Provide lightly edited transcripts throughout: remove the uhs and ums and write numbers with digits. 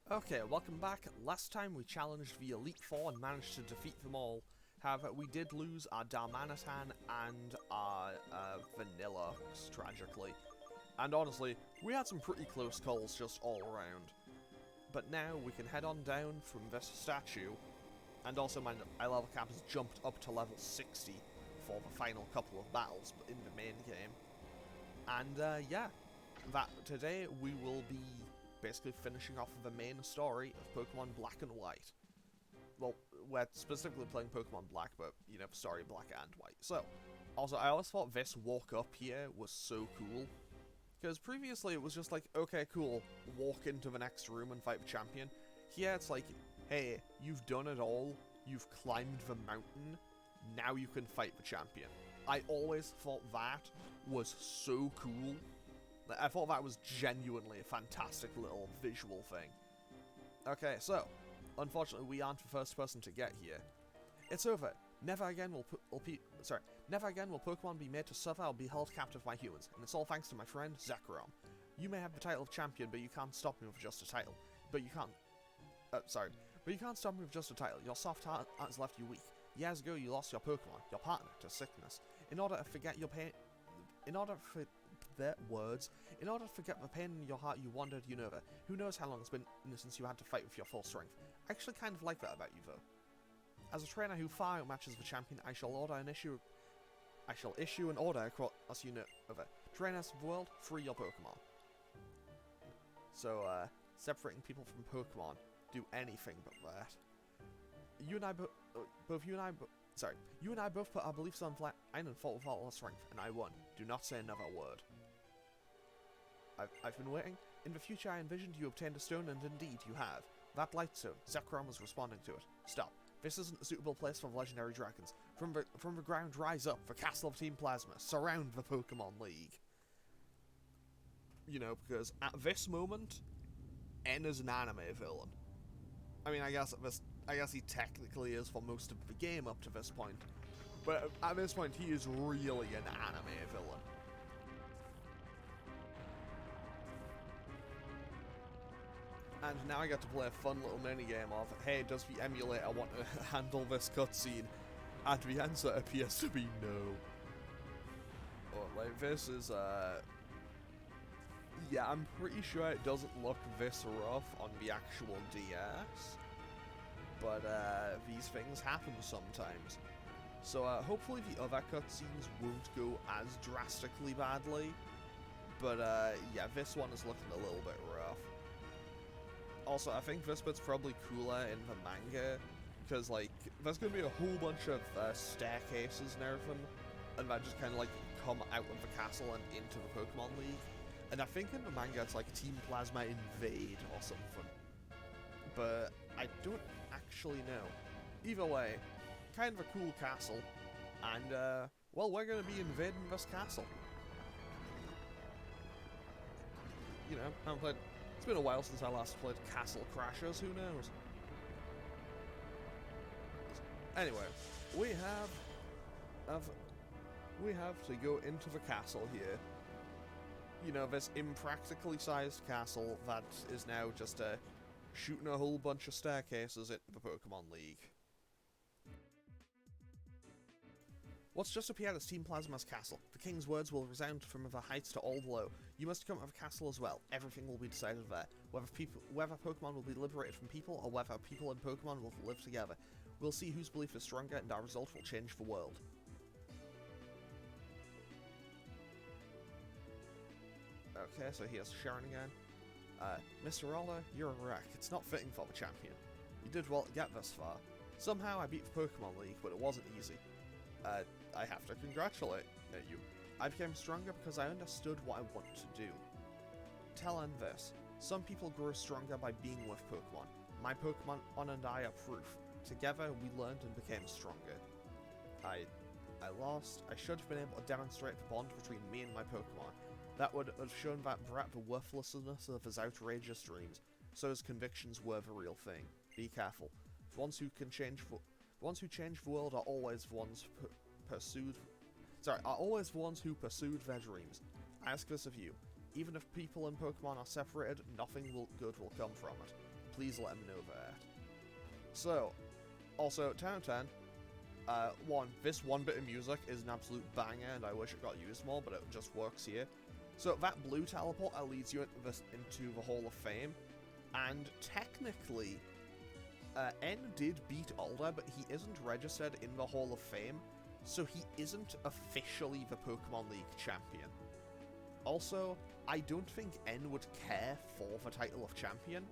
Okay, welcome back. Last time we challenged the Elite Four and managed to defeat them all. However, we did lose our Darmanitan and our Vanilluxe, tragically. And honestly, we had some pretty close calls just all around. But now we can head on down from this statue, and also my eye level cap has jumped up to level 60 for the final couple of battles in the main game. And yeah, today we will be basically finishing off the main story of Pokemon Black and White. Well, we're specifically playing Pokemon Black, but, you know, story Black and White. So, also, I always thought this walk up here was so cool. Because previously it was just like, okay, cool, walk into the next room and fight the champion. Here it's like, hey, you've done it all, you've climbed the mountain, now you can fight the champion. I always thought that was so cool. I thought that was genuinely a fantastic little visual thing. Okay, so, unfortunately we aren't the first person to get here. It's over. Never again will Pokemon be made to suffer or be held captive by humans, and it's all thanks to my friend, Reshiram. You may have the title of champion, but you can't stop me with just a title. But you can't stop me with just a title. Your soft heart has left you weak. Years ago you lost your Pokemon, your partner, to sickness. In order to forget the pain in your heart, you wandered Unova. Who knows how long it's been since you had to fight with your full strength. I actually kind of like that about you, though. As a trainer who far outmatches the champion, I shall issue an order across Unova. Trainers of the world, free your Pokemon. So, separating people from Pokemon, do anything but that. You and I both put our beliefs on flat and fought with all our strength, and I won. Do not say another word. I've been waiting. In the future I envisioned you obtained a stone, and indeed you have. That light stone, Zekrom was responding to it. Stop. This isn't a suitable place for legendary dragons. From the ground rise up, the castle of Team Plasma. Surround the Pokemon League. You know, because at this moment, N is an anime villain. I mean, I guess he technically is for most of the game up to this point. But at this point, he is really an anime villain. And now I get to play a fun little minigame of, hey, does the emulator want to handle this cutscene? And the answer appears to be no. Oh, like, this is, yeah, I'm pretty sure it doesn't look this rough on the actual DS. But, these things happen sometimes. So, hopefully the other cutscenes won't go as drastically badly. But, yeah, this one is looking a little bit rough. Also, I think this bit's probably cooler in the manga, because, like, there's going to be a whole bunch of staircases and everything, and that just kind of, like, come out of the castle and into the Pokemon League. And I think in the manga it's like Team Plasma invade or something. But I don't actually know. Either way, kind of a cool castle, and, well, we're going to be invading this castle. You know, I haven't played... It's been a while since I last played Castle Crashers, who knows? Anyway, we have to go into the castle here. You know, this impractically sized castle that is now just shooting a whole bunch of staircases into the Pokemon League. What's just appeared is Team Plasma's castle. The king's words will resound from the heights to all below. You must come to the castle as well. Everything will be decided there. Whether Pokemon will be liberated from people, or whether people and Pokemon will live together. We'll see whose belief is stronger, and our result will change the world. Okay, so here's Sharon again. Mr. Alder, you're a wreck. It's not fitting for the champion. You did well to get this far. Somehow I beat the Pokemon League, but it wasn't easy. I have to congratulate you. I became stronger because I understood what I want to do. Tell Ann this. Some people grow stronger by being with Pokemon. My Pokemon On and I are proof. Together, we learned and became stronger. I lost. I should have been able to demonstrate the bond between me and my Pokemon. That would have shown that Brat the worthlessness of his outrageous dreams, so his convictions were the real thing. Be careful. The ones who change the world are always the ones who pursued their dreams. I ask this of you. Even if people and Pokemon are separated, nothing good will come from it. please let him know that. So, also, 10 out of 10. This one bit of music is an absolute banger, and I wish it got used more, but it just works here. So that blue teleporter leads you into the Hall of Fame, and technically, N did beat Alder, but he isn't registered in the Hall of Fame, so he isn't officially the Pokemon League champion. Also, I don't think N would care for the title of champion,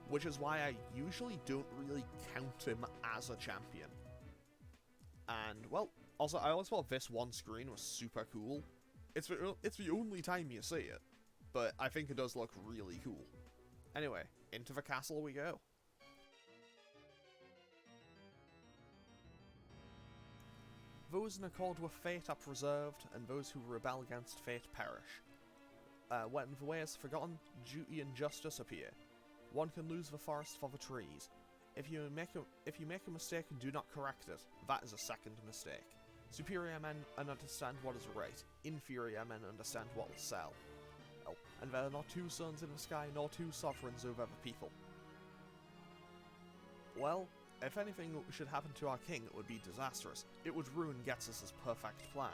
which is why I usually don't really count him as a champion. And, well, also, I always thought this one screen was super cool. It's the only time you see it, but I think it does look really cool. Anyway, into the castle we go. Those in accord with fate are preserved, and those who rebel against fate perish. When the way is forgotten, duty and justice appear. One can lose the forest for the trees. If you make a mistake and do not correct it, that is a second mistake. Superior men understand what is right. Inferior men understand what will sell. Oh, and there are not two suns in the sky, nor two sovereigns over the people. Well, if anything should happen to our king, it would be disastrous. It would ruin Ghetsis' perfect plan.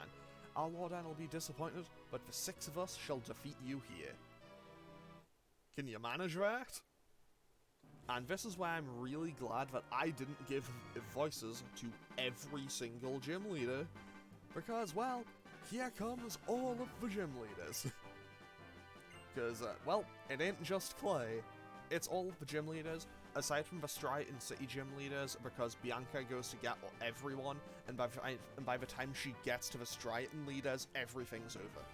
Our Lord Anne will be disappointed, but the 6 of us shall defeat you here. Can you manage that? And this is why I'm really glad that I didn't give voices to every single gym leader. Because, well, here comes all of the gym leaders. Because, well, it ain't just Clay. It's all of the gym leaders, aside from the Striaton City gym leaders, because Bianca goes to get everyone, and by the time she gets to the Striaton leaders, everything's over.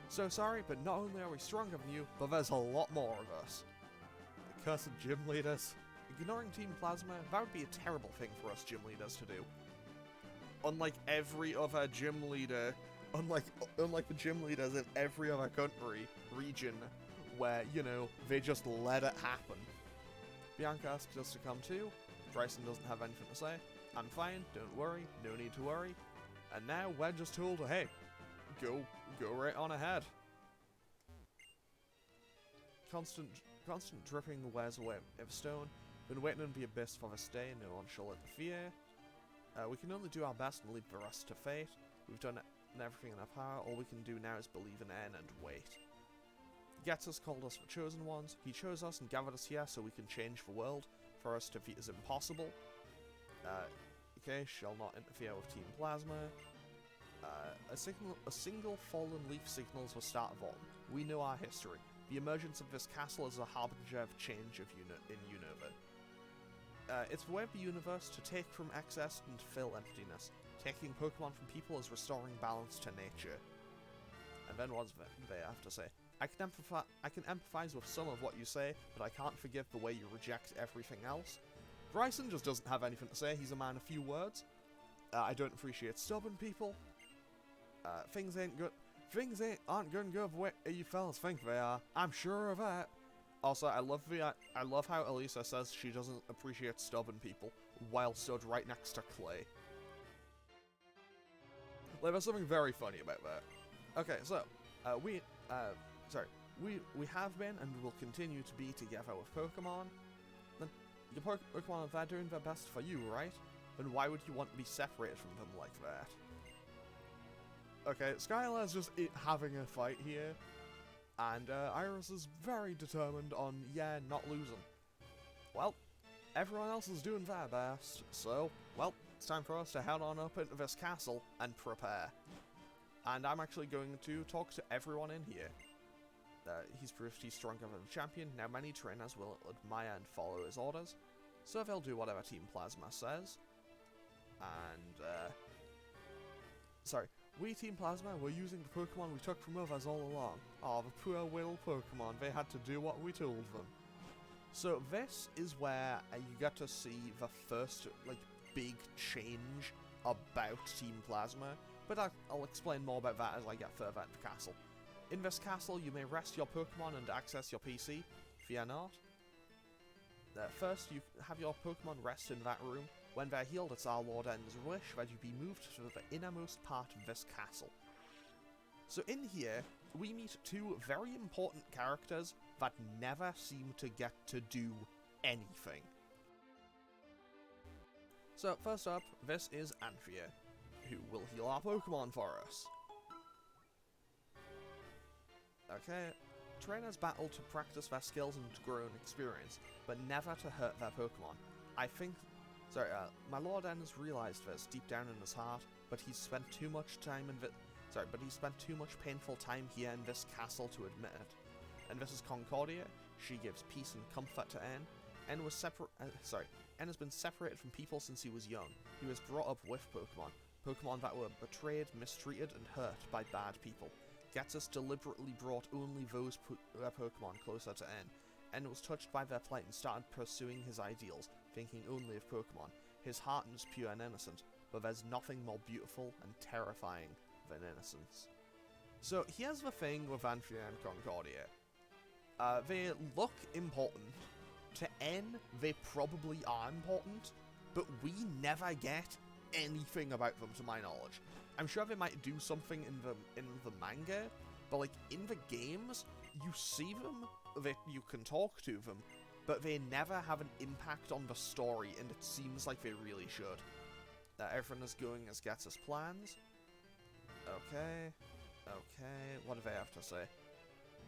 So sorry, but not only are we stronger than you, but there's a lot more of us. The cursed gym leaders. Ignoring Team Plasma, that would be a terrible thing for us gym leaders to do. Unlike every other gym leader, unlike the gym leaders in every other region, where, you know, they just let it happen. Bianca asks us to come too. Bryson doesn't have anything to say. I'm fine, don't worry, no need to worry. And now we're just told, hey, go right on ahead. Constant dripping wears away Everstone. Been waiting in the abyss for this day, no one shall interfere. We can only do our best and leave the rest to fate. We've done everything in our power, all we can do now is believe in N and wait. Ghetsis called us the chosen ones. He chose us and gathered us here so we can change the world. For us to defeat is impossible. Okay, shall not interfere with Team Plasma. A single fallen leaf signals the start of autumn. We know our history. The emergence of this castle is a harbinger of change in Unova. It's the way of the universe to take from excess and fill emptiness. Taking Pokemon from people is restoring balance to nature. And then what's they have to say? I can empathize with some of what you say, but I can't forgive the way you reject everything else. Bryson just doesn't have anything to say. He's a man of few words. I don't appreciate stubborn people. Things aren't going to go the way you fellas think they are. I'm sure of that. Also, I love how Elisa says she doesn't appreciate stubborn people while stood right next to Clay. Like, there's something very funny about that. Okay, so we have been and will continue to be together with Pokemon. Then your Pokemon are doing their best for you, right? Then why would you want to be separated from them like that? Okay, Skylar's just having a fight here, and Iris is very determined on, yeah, not losing. Well, everyone else is doing their best, so, well, it's time for us to head on up into this castle and prepare. And I'm actually going to talk to everyone in here. He's proved he's stronger than the champion, now many trainers will admire and follow his orders, so they'll do whatever Team Plasma says. And, sorry, we Team Plasma were using the Pokemon we took from others all along. Oh, the poor little Pokemon, they had to do what we told them. So this is where you get to see the first, like, big change about Team Plasma, but I'll explain more about that as I get further into the castle. In this castle, you may rest your Pokemon and access your PC. Fear not. First, you have your Pokemon rest in that room. When they're healed, it's our Lord N's wish that you be moved to the innermost part of this castle. So in here, we meet two very important characters that never seem to get to do anything. So, first up, this is Anthea, who will heal our Pokemon for us. Okay, trainers battle to practice their skills and to grow in experience, but never to hurt their Pokemon. I think... Sorry, my Lord N has realised this deep down in his heart, but he's spent too much time in but he's spent too much painful time here in this castle to admit it. And this is Concordia. She gives peace and comfort to N. N has been separated from people since he was young. He was brought up with Pokemon that were betrayed, mistreated, and hurt by bad people. Ghetsis deliberately brought only those Pokemon closer to N. N was touched by their plight and started pursuing his ideals, thinking only of Pokemon. His heart is pure and innocent, but there's nothing more beautiful and terrifying than innocence. So here's the thing with Anthea and Concordia. They look important. To N, they probably are important, but we never get anything about them to my knowledge. I'm sure they might do something in the manga, but like in the games, you see them, you can talk to them, but they never have an impact on the story, and it seems like they really should. Everything is going as Ghetsis plans. Okay, what do they have to say?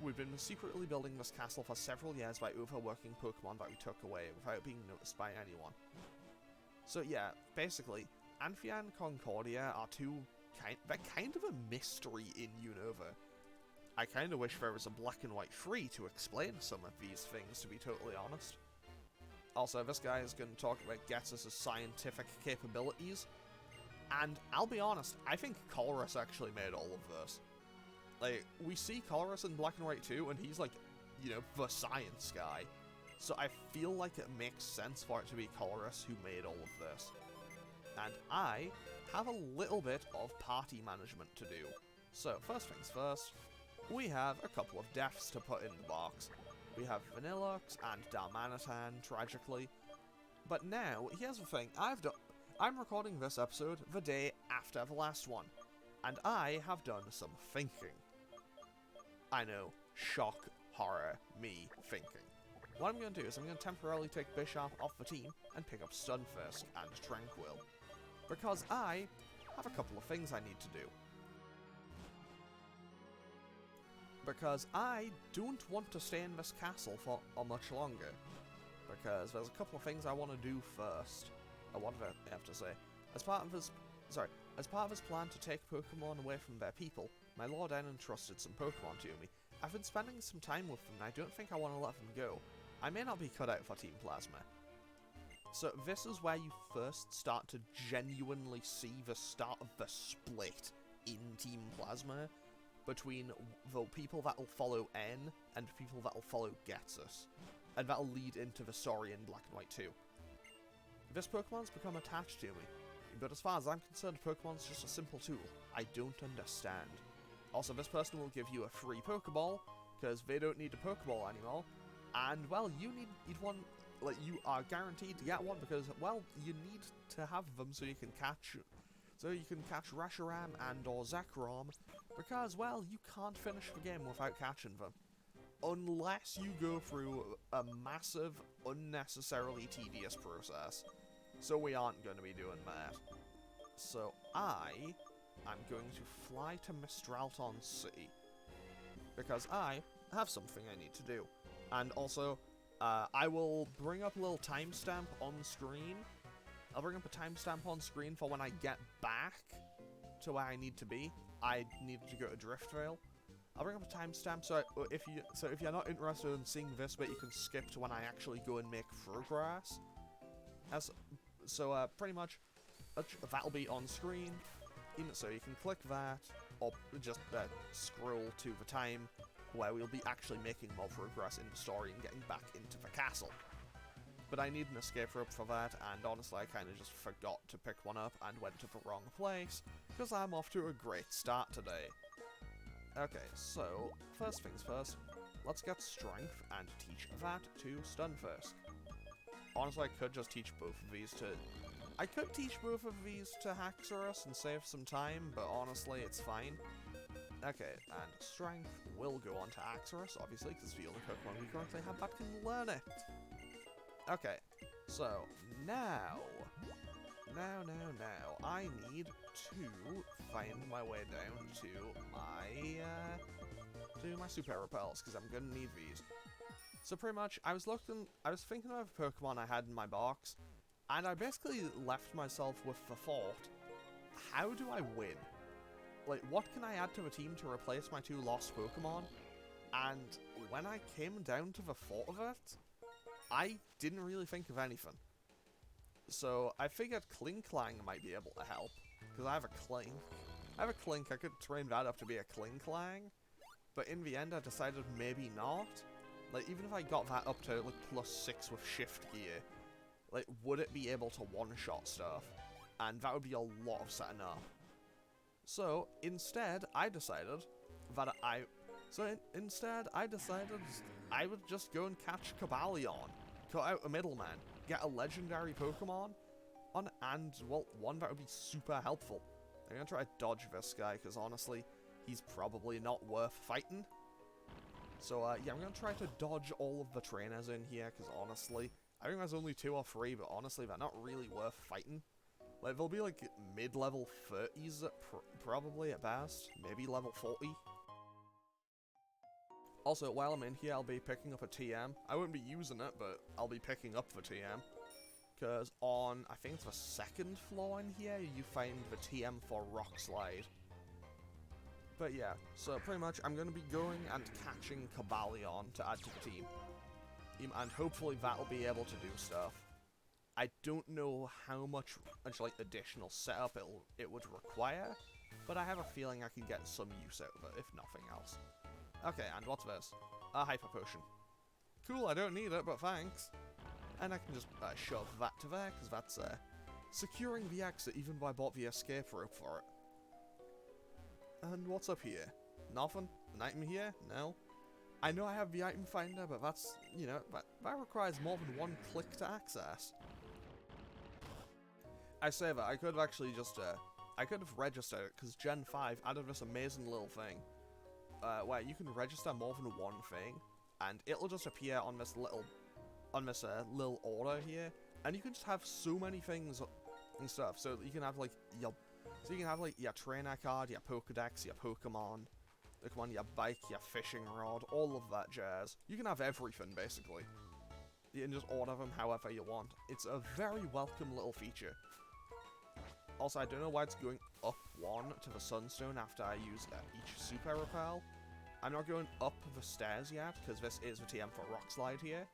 We've been secretly building this castle for several years by overworking Pokemon that we took away without being noticed by anyone. So yeah, basically, Anthea and Concordia are they're kind of a mystery in Unova. I kind of wish there was a black and white 3 to explain some of these things, to be totally honest. Also, this guy is going to talk about Ghetsis' scientific capabilities, and I'll be honest, I think Colress actually made all of this. Like, we see Colress in Black and White 2, and he's like, you know, the science guy. So I feel like it makes sense for it to be Colress who made all of this. And I have a little bit of party management to do. So, first things first, we have a couple of deaths to put in the box. We have Vanilluxe and Darmanitan, tragically. But now, here's the thing, I'm recording this episode the day after the last one, and I have done some thinking. I know, shock, horror, me thinking. What I'm going to do is I'm going to temporarily take Bisharp off the team and pick up Stunfisk and Tranquil, because I have a couple of things I need to do. Because I don't want to stay in this castle for much longer, because there's a couple of things I want to do first. What do I have to say? As part of his plan to take Pokemon away from their people, my Lord N entrusted some Pokemon to me. I've been spending some time with them, and I don't think I want to let them go. I may not be cut out for Team Plasma. So this is where you first start to genuinely see the start of the split in Team Plasma between the people that will follow N and people that will follow Ghetsis. And that'll lead into the story in Black and White 2. This Pokemon's become attached to me, but as far as I'm concerned, Pokemon's just a simple tool. I don't understand. Also, this person will give you a free Pokeball, because they don't need a Pokeball anymore, and, well, you need one, like, you are guaranteed to get one, because, well, you need to have them so you can catch Reshiram and or Zekrom, because, well, you can't finish the game without catching them. Unless you go through a massive, unnecessarily tedious process. So we aren't going to be doing that. So I'm going to fly to Mistralton City, because I have something I need to do. And also, I will bring up a little timestamp on screen. I'll bring up a timestamp on screen for when I get back to where I need to be. I need to go to Driftvale. I'll bring up a timestamp, so if you're not interested in seeing this bit, you can skip to when I actually go and make progress. Pretty much, that'll be on screen, so you can click that, or just scroll to the time where we'll be actually making more progress in the story and getting back into the castle. But I need an escape rope for that, and honestly I kind of just forgot to pick one up and went to the wrong place, because I'm off to a great start today. Okay, so, first things first, let's get Strength and teach that to Stunfisk. Honestly, I could just teach both of these to... I could teach both of these to Haxorus and save some time, but honestly, it's fine. Okay, and Strength will go on to Haxorus, obviously, because it's the only Pokemon we currently have that can learn it. Okay, so now, I need to find my way down to my super repels, because I'm gonna need these. So pretty much, I was thinking of a Pokemon I had in my box, and I basically left myself with the thought, how do I win? Like, what can I add to the team to replace my 2 lost Pokemon? And when I came down to the thought of it, I didn't really think of anything. So I figured Klinklang might be able to help, because I have a Klink. I could train that up to be a Klinklang, but in the end I decided maybe not. Like, even if I got that up to, like, +6 with Shift Gear, like, would it be able to one-shot stuff? And that would be a lot of setting up. So, instead, I decided that I would just go and catch Cobalion, cut out a middleman, get a legendary Pokemon, and, well, one that would be super helpful. I'm gonna try to dodge this guy, because honestly, he's probably not worth fighting. So, yeah, I'm gonna try to dodge all of the trainers in here, because honestly, I think there's only 2 or 3, but honestly, they're not really worth fighting. Like, they'll be, like, mid-level 30s, probably, at best. Maybe level 40. Also, while I'm in here, I'll be picking up a TM. I won't be using it, but I'll be picking up the TM. Because on, I think it's the 2nd floor in here, you find the TM for Rock Slide. But yeah, so pretty much, I'm going to be going and catching Cobalion to add to the team. And hopefully that'll be able to do stuff. I don't know how much like, additional setup it would require, but I have a feeling I can get some use out of it, if nothing else. Okay, and what's this? A Hyper Potion. Cool, I don't need it, but thanks. And I can just shove that to there, because that's securing the exit even though I bought the escape rope for it. And what's up here? Nothing? An item here? No. I know I have the item finder, but that's, you know, that requires more than 1 click to access. I say that, I could have actually just, I could have registered it, because Gen 5 added this amazing little thing, where you can register more than 1 thing, and it'll just appear on this little order here, and you can just have so many things and stuff, so you can have, like, your trainer card, your Pokedex, your Pokemon, your bike, your fishing rod, all of that jazz. You can have everything, basically. You can just order them however you want. It's a very welcome little feature. Also, I don't know why it's going up 1 to the Sunstone after I use each Super Repel. I'm not going up the stairs yet, because this is the TM for Rock Slide here.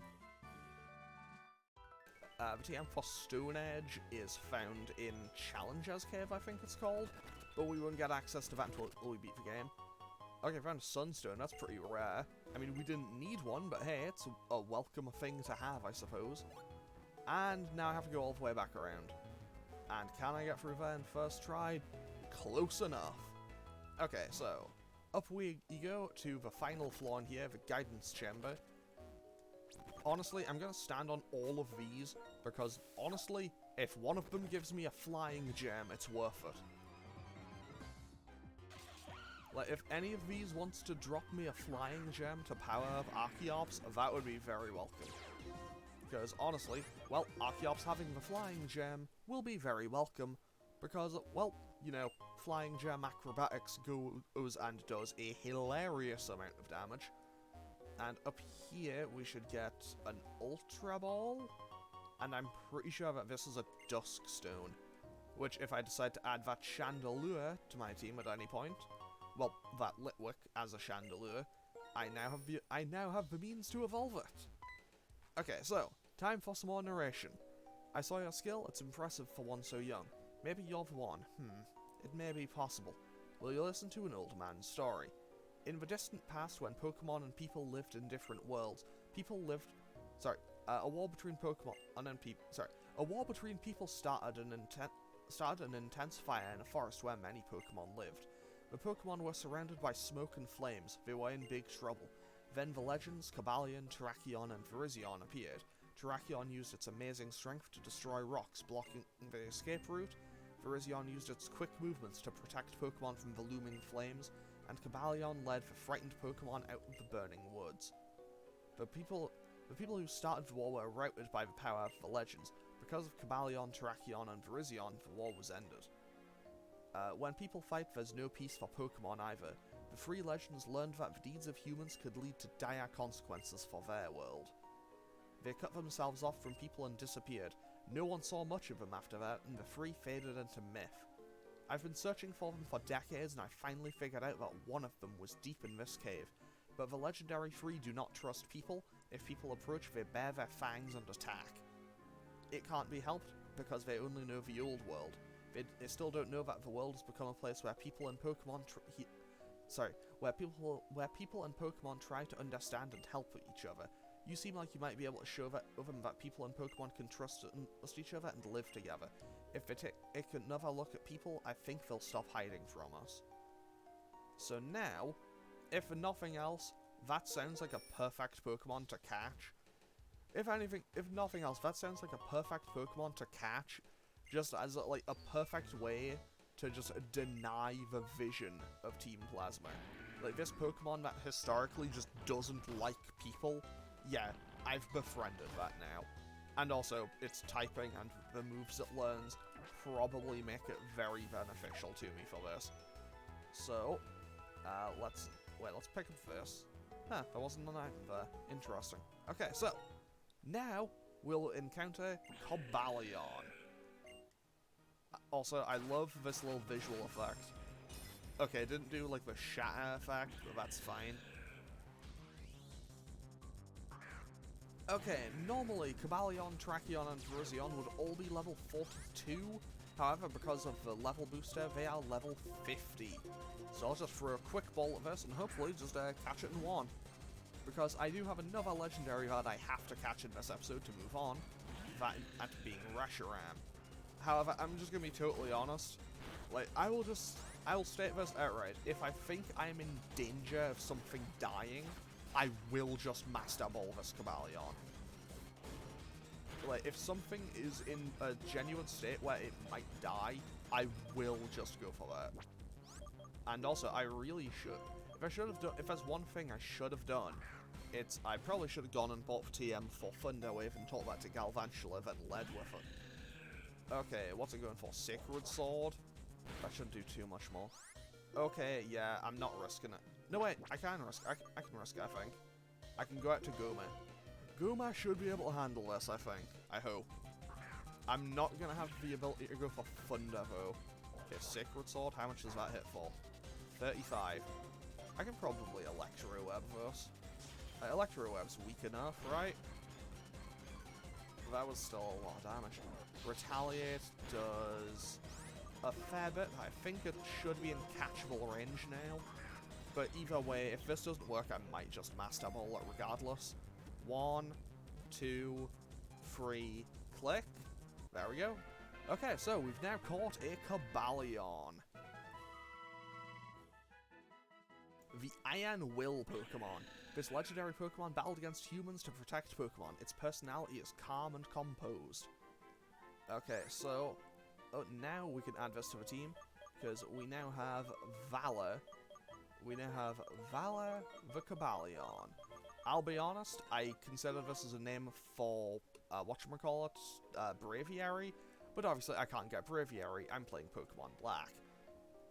The TM for Stone Edge is found in Challenger's Cave, I think it's called, but we won't get access to that until we beat the game. Okay, found a Sunstone, that's pretty rare. I mean, we didn't need one, but hey, it's a welcome thing to have, I suppose. And now I have to go all the way back around. And can I get through there in first try? Close enough. Okay, so, up we go to the final floor in here, the Guidance Chamber. Honestly, I'm going to stand on all of these, because, honestly, if one of them gives me a flying gem, it's worth it. Like, if any of these wants to drop me a flying gem to power up Archeops, that would be very welcome. Because, honestly, well, Archeops having the flying gem will be very welcome, because, well, you know, flying gem acrobatics goes and does a hilarious amount of damage. And up here, we should get an Ultra Ball, and I'm pretty sure that this is a Dusk Stone, which if I decide to add that Chandelure to my team at any point, well, that Litwick as a Chandelure, I now have the means to evolve it. Okay, so, time for some more narration. I saw your skill, it's impressive for one so young. Maybe you're the one, it may be possible. Will you listen to an old man's story? In the distant past, when Pokemon and people lived in different worlds, a war between Pokemon a war between people started an intense fire in a forest where many Pokemon lived. The Pokemon were surrounded by smoke and flames. They were in big trouble. Then the legends, Cobalion, Terrakion, and Virizion appeared. Terrakion used its amazing strength to destroy rocks, blocking the escape route. Virizion used its quick movements to protect Pokemon from the looming flames, and Cobalion led the frightened Pokemon out of the burning woods. The The people who started the war were routed by the power of the legends. Because of Kybalion, Terrakion, and Virizion, the war was ended. When people fight, there's no peace for Pokemon either. The three legends learned that the deeds of humans could lead to dire consequences for their world. They cut themselves off from people and disappeared. No one saw much of them after that, and the three faded into myth. I've been searching for them for decades, and I finally figured out that one of them was deep in this cave. But the legendary three do not trust people. If people approach, they bare their fangs and attack. It can't be helped, because they only know the old world. They still don't know that the world has become a place where people and Pokemon where people and Pokemon try to understand and help each other. You seem like you might be able to show them that people and Pokemon can trust each other and live together. If they take another look at people, I think they'll stop hiding from us. So now, if for nothing else, that sounds like a perfect Pokemon to catch. If nothing else, that sounds like a perfect Pokemon to catch, just as like a perfect way to just deny the vision of Team Plasma. Like this Pokemon that historically just doesn't like people, yeah, I've befriended that now. And also, its typing and the moves it learns probably make it very beneficial to me for this. So, let's pick up this. Huh, there wasn't an item there. Interesting. Okay, so, now we'll encounter Kybalion. Also, I love this little visual effect. Okay, it didn't do like the shatter effect, but that's fine. Okay, normally Kybalion, Terrakion, and Virizion would all be level 42. However, because of the level booster, they are level 50. So I'll just throw a quick ball at this and hopefully just catch it in one. Because I do have another legendary that I have to catch in this episode to move on. That being Reshiram. However, I'm just gonna be totally honest. Like, I will state this outright. If I think I'm in danger of something dying, I will just Master Ball this Kybalion. Like, if something is in a genuine state where it might die, I will just go for that. And also, I really should. If there's one thing I should have done, I probably should have gone and bought TM for Thunderwave and taught that to Galvantula, then led with it. Okay, what's it going for? Sacred Sword? That shouldn't do too much more. Okay, yeah, I'm not risking it. No, wait, I can risk it, I think. I can go out to Goma. Goma should be able to handle this, I think. I hope. I'm not gonna have the ability to go for Thunder, though. Okay, Sacred Sword, how much does that hit for? 35. I can probably Electro Web this. Electro Web's weak enough, right? That was still a lot of damage. Retaliate does a fair bit. I think it should be in catchable range now. But either way, if this doesn't work, I might just Master Ball it regardless. 1, 2, 3, click. There we go. Okay, so we've now caught a Kybalion. The Iron Will Pokemon. This legendary Pokemon battled against humans to protect Pokemon. Its personality is calm and composed. Okay, so now we can add this to the team, because we now have Valor. We now have Valor the Kybalion. I'll be honest, I consider this as a name for, whatchamacallit, Braviary, but obviously I can't get Braviary, I'm playing Pokemon Black.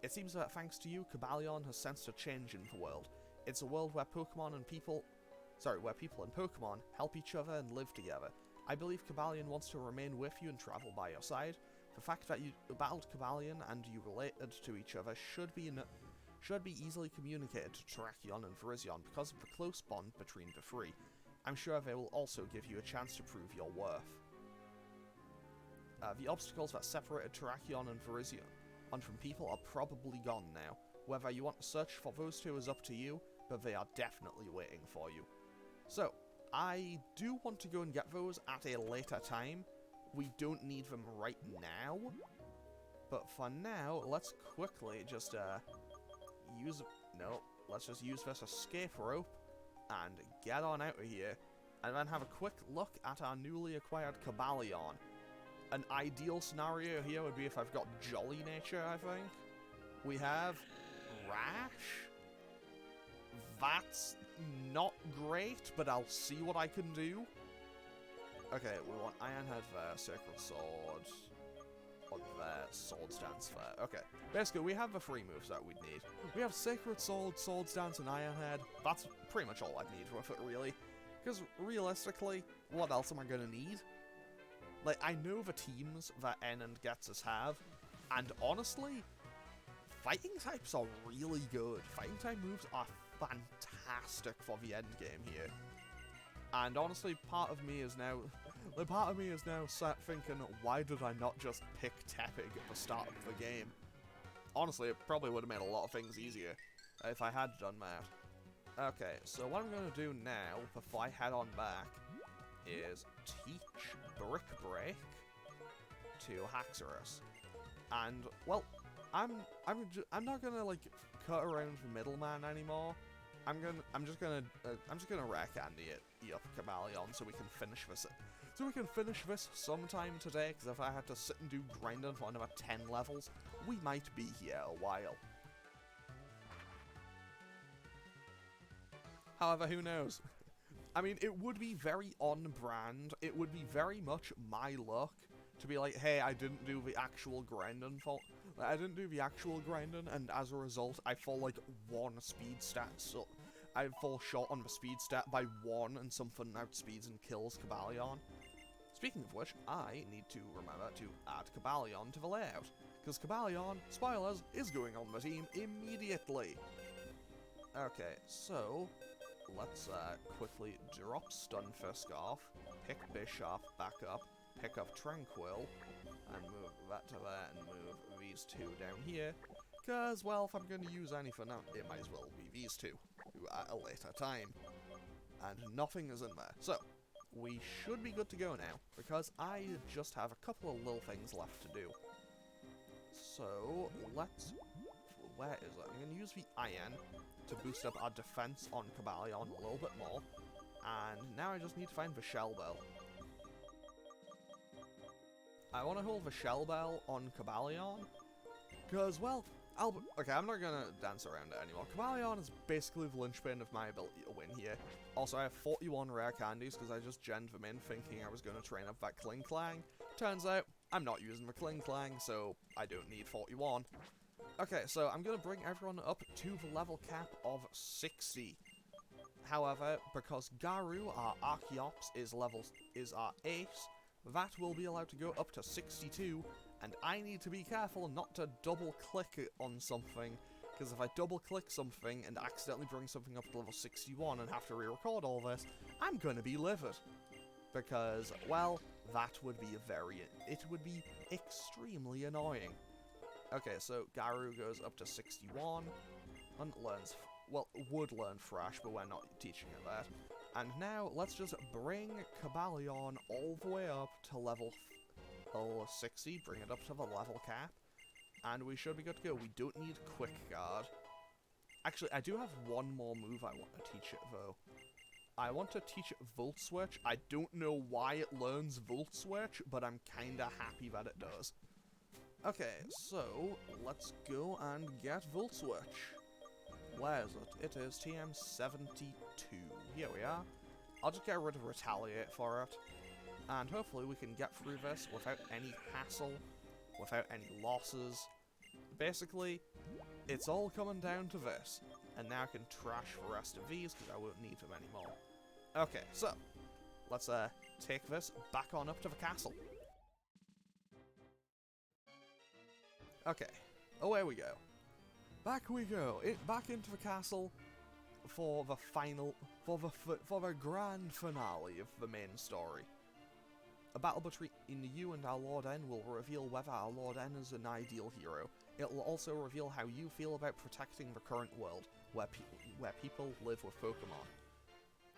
It seems that thanks to you, Kybalion has sensed a change in the world. It's a world where people and Pokemon help each other and live together. I believe Kybalion wants to remain with you and travel by your side. The fact that you battled Kybalion and you related to each other should be easily communicated to Terrakion and Virizion because of the close bond between the three. I'm sure they will also give you a chance to prove your worth. The obstacles that separated Terrakion and Virizion from people are probably gone now. Whether you want to search for those two is up to you, but they are definitely waiting for you. So, I do want to go and get those at a later time. We don't need them right now. But for now, let's quickly just let's just use this escape rope and get on out of here. And then have a quick look at our newly acquired Kybalion. An ideal scenario here would be if I've got Jolly Nature, I think. We have Rash. That's not great, but I'll see what I can do. Okay, we want Iron Head there, Sacred Sword, on there, Sword Stance there. Okay, basically we have the 3 moves that we'd need. We have Sacred Sword, Sword Stance, and Iron Head. That's pretty much all I'd need with it, really. Because realistically, what else am I gonna need? Like, I know the teams that N and Getsus have, and honestly, fighting types are really good. Fighting type moves are fantastic for the end game here. And honestly, part of me is now sat thinking, why did I not just pick Tepig at the start of the game? Honestly, it probably would have made a lot of things easier if I had done that. Okay, so what I'm going to do now, before I head on back, is teach Brick Break to Haxorus. And, well, I'm not gonna like cut around the middleman anymore. I'm just gonna rare candy it up Cobalion so we can finish this. So we can finish this sometime today. Because if I had to sit and do grinding for another 10 levels, we might be here a while. However, who knows? I mean, it would be very on brand. It would be very much my luck to be like, hey, I didn't do the actual grinding and as a result, I fall like 1 speed stat, so I fall short on the speed stat by 1, and something outspeeds and kills Cobalion. Speaking of which, I need to remember to add Cobalion to the layout, because Cobalion, spoilers, is going on the team immediately. Okay, so let's quickly drop Stunfisk off, pick Bischoff back up, pick up Tranquil, and move that to there, and move these 2 down here, because, well, if I'm going to use anything now, it might as well be these 2, at a later time, and nothing is in there. So, we should be good to go now, because I just have a couple of little things left to do. So, where is it? I'm going to use the Iron to boost up our defense on Cobalion a little bit more, and now I just need to find the Shell Bell. I want to hold the Shell Bell on Cobalion, because, well, okay, I'm not going to dance around it anymore. Cobalion is basically the linchpin of my ability to win here. Also, I have 41 rare candies, because I just genned them in thinking I was going to train up that Kling Clang. Turns out, I'm not using the Kling Clang, so I don't need 41. Okay, so I'm going to bring everyone up to the level cap of 60. However, because Garu, our Archeops, is our ace, that will be allowed to go up to 62, and I need to be careful not to double-click on something, because if I double-click something and accidentally bring something up to level 61 and have to re-record all this, I'm gonna be livid. Because, well, that would be it would be extremely annoying. Okay, so Garu goes up to 61, and would learn Thrash, but we're not teaching it that. And now, let's just bring Cobalion all the way up to level 60, bring it up to the level cap, and we should be good to go. We don't need Quick Guard. Actually, I do have one more move I want to teach it, though. I want to teach it Volt Switch. I don't know why it learns Volt Switch, but I'm kinda happy that it does. Okay, so, let's go and get Volt Switch. Where is it? It is TM72. Here we are. I'll just get rid of Retaliate for it. And hopefully we can get through this without any hassle, without any losses. Basically, it's all coming down to this. And now I can trash the rest of these because I won't need them anymore. Okay, so, let's take this back on up to the castle. Okay, away we go. Back we go, back into the castle for the for the grand finale of the main story. A battle between you and our Lord N will reveal whether our Lord N is an ideal hero. It will also reveal how you feel about protecting the current world, where people live with Pokemon.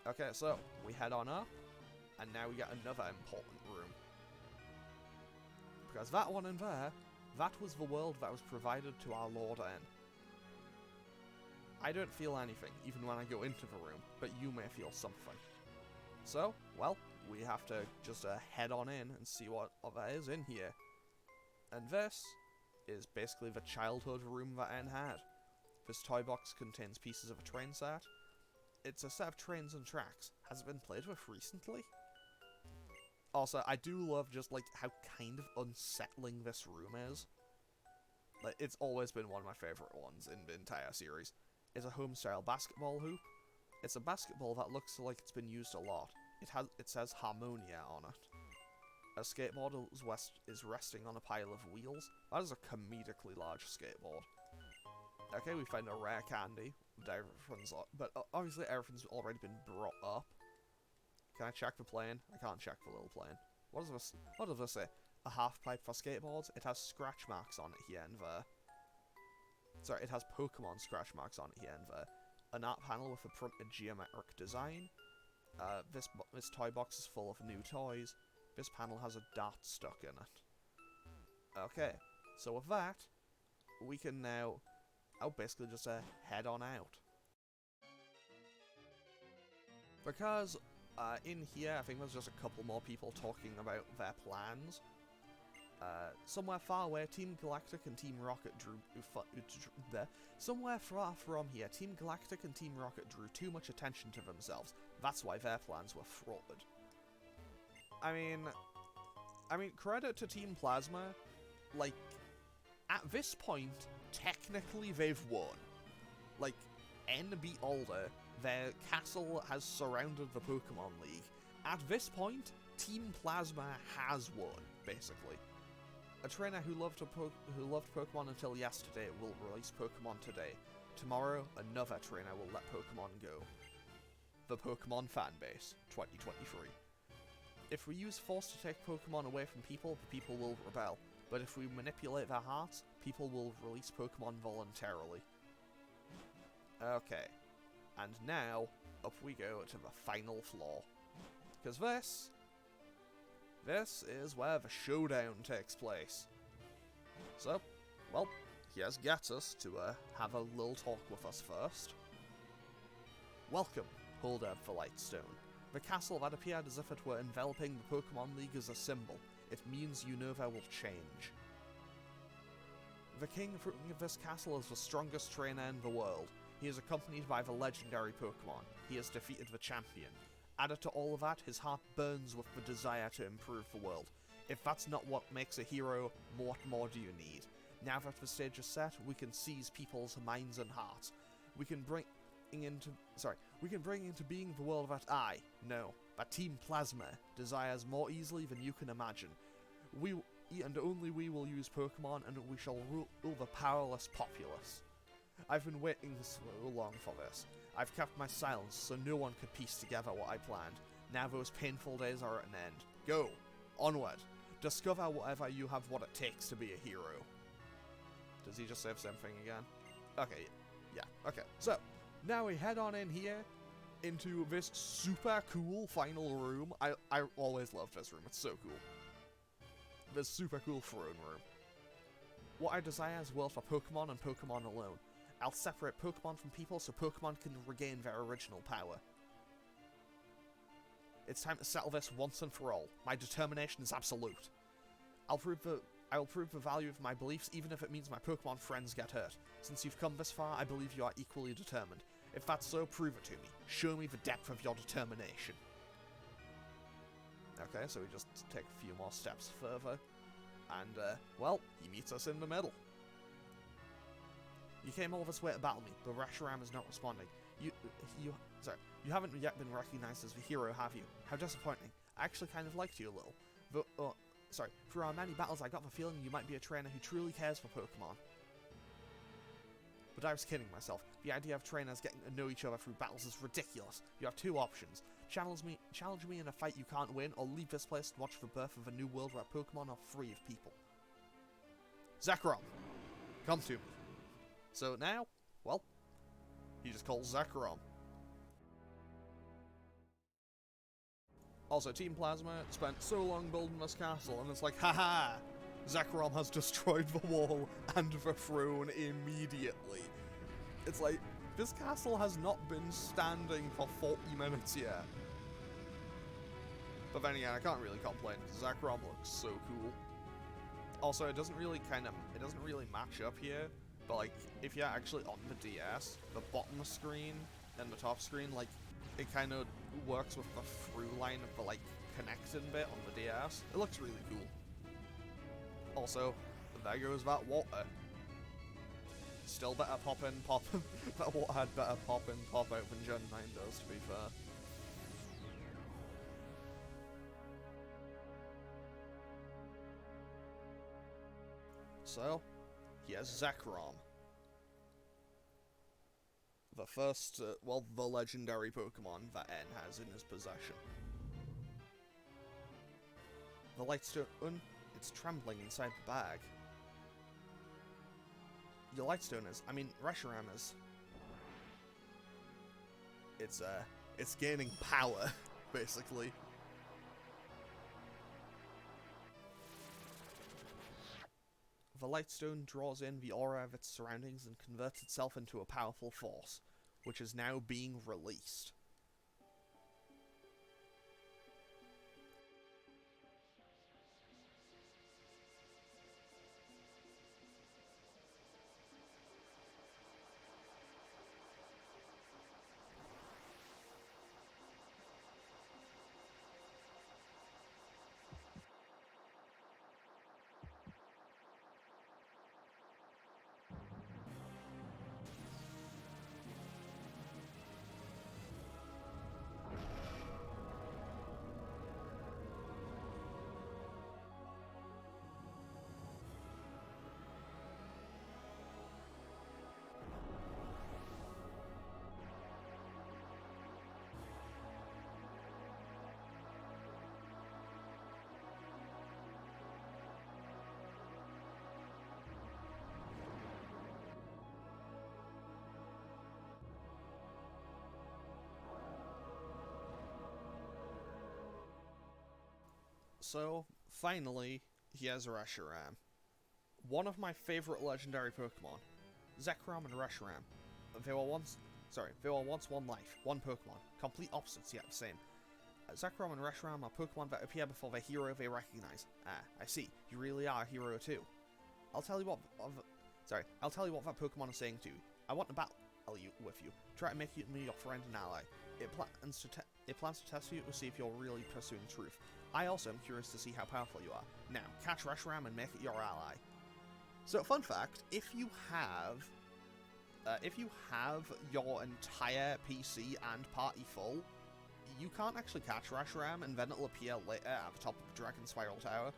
Okay, so, we head on up, and now we get another important room. Because that one in there, that was the world that was provided to our Lord N. I don't feel anything, even when I go into the room, but you may feel something. So, well, we have to just head on in and see what there is in here. And this is basically the childhood room that N had. This toy box contains pieces of a train set. it's a set of trains and tracks. Has it been played with recently? Also, I do love just, like, how kind of unsettling this room is. Like, it's always been one of my favourite ones in the entire series. It's a home-style basketball hoop. It's a basketball that looks like it's been used a lot. It says Harmonia on it. A skateboard is resting on a pile of wheels. That is a comedically large skateboard. Okay, we find a rare candy. But obviously everything's already been brought up. Can I check the plane? I can't check the little plane. What does this say? A half pipe for skateboards? It has scratch marks on it here and there. Sorry, it has Pokemon scratch marks on it here and there. An art panel with a printed geometric design. This toy box is full of new toys. This panel has a dart stuck in it. Okay, so with that, we can now basically just head on out. Because in here, I think there's just a couple more people talking about their plans. Somewhere far away, Team Galactic and Team Rocket somewhere far from here, Team Galactic and Team Rocket drew too much attention to themselves. That's why their plans were thwarted. I mean, credit to Team Plasma. Like, at this point, technically they've won. Like, N beat Alder. Their castle has surrounded the Pokemon League. At this point, Team Plasma has won, basically. A trainer who loved Pokemon until yesterday will release Pokemon today. Tomorrow, another trainer will let Pokemon go. The Pokemon Fanbase, 2023. If we use force to take Pokemon away from people, the people will rebel. But if we manipulate their hearts, people will release Pokemon voluntarily. Okay. And now, up we go to the final floor. Because this is where the showdown takes place. So, well, here's Gatsus to have a little talk with us first. Welcome, holder of the Lightstone. The castle that appeared as if it were enveloping the Pokemon League is a symbol. It means Unova will change. The king of this castle is the strongest trainer in the world. He is accompanied by the legendary Pokemon. He has defeated the champion. Added to all of that, his heart burns with the desire to improve the world. If that's not what makes a hero, what more do you need? Now that the stage is set, we can seize people's minds and hearts. We can bring into being the world that that Team Plasma desires more easily than you can imagine. Only we will use Pokemon, and we shall rule the powerless populace. I've been waiting so long for this. I've kept my silence so no one could piece together what I planned. Now those painful days are at an end. Go! Onward! Discover whatever you have what it takes to be a hero. Does he just say the same thing again? Okay, yeah, okay. So, now we head on in here into this super cool final room. I always love this room, it's so cool. This super cool throne room. What I desire is a world for Pokemon and Pokemon alone. I'll separate Pokemon from people so Pokemon can regain their original power. It's time to settle this once and for all. My determination is absolute. I will prove the value of my beliefs even if it means my Pokemon friends get hurt. Since you've come this far, I believe you are equally determined. If that's so, prove it to me. Show me the depth of your determination. Okay, so we just take a few more steps further. And, well, he meets us in the middle. You came all this way to battle me, but Reshiram is not responding. You haven't yet been recognized as the hero, have you? How disappointing. I actually kind of liked you a little. Through our many battles, I got the feeling you might be a trainer who truly cares for Pokemon. But I was kidding myself. The idea of trainers getting to know each other through battles is ridiculous. You have two options. Challenge me in a fight you can't win, or leave this place and watch the birth of a new world where Pokemon are free of people. Zekrom, come to me. So now, well, he just calls Zekrom. Also, Team Plasma spent so long building this castle, and it's like, haha! Zekrom has destroyed the wall and the throne immediately. It's like, this castle has not been standing for 40 minutes yet. But then again, I can't really complain, because Zekrom looks so cool. Also, it doesn't really match up here, but like, if you're actually on the DS, the bottom screen in the top screen, like, it kind of works with the through line of the, like, connecting bit on the DS. It looks really cool. Also, there goes that water. Still better pop in, pop... that water had better pop in, pop out than Gen 9 does, to be fair. So, here's Zekrom. The first, well, the legendary Pokemon that N has in his possession. The Lightstone, it's trembling inside the bag. Your Lightstone is, Reshiram is. It's gaining power, basically. The Lightstone draws in the aura of its surroundings and converts itself into a powerful force, which is now being released. So, finally, he has Reshiram. One of my favorite legendary Pokemon. Zekrom and Reshiram. They were once one life, one Pokemon. Complete opposites, yet the same. Zekrom and Reshiram are Pokemon that appear before the hero they recognize. Ah, I see. You really are a hero too. I'll tell you what that Pokemon is saying to you. I want to battle with you. Try to make me your friend and ally. It plans to test you to see if you're really pursuing truth. I also am curious to see how powerful you are. Now, catch Reshiram and make it your ally. So, fun fact, if you have your entire PC and party full, you can't actually catch Reshiram, and then it'll appear later at the top of the Dragon Spiral Tower.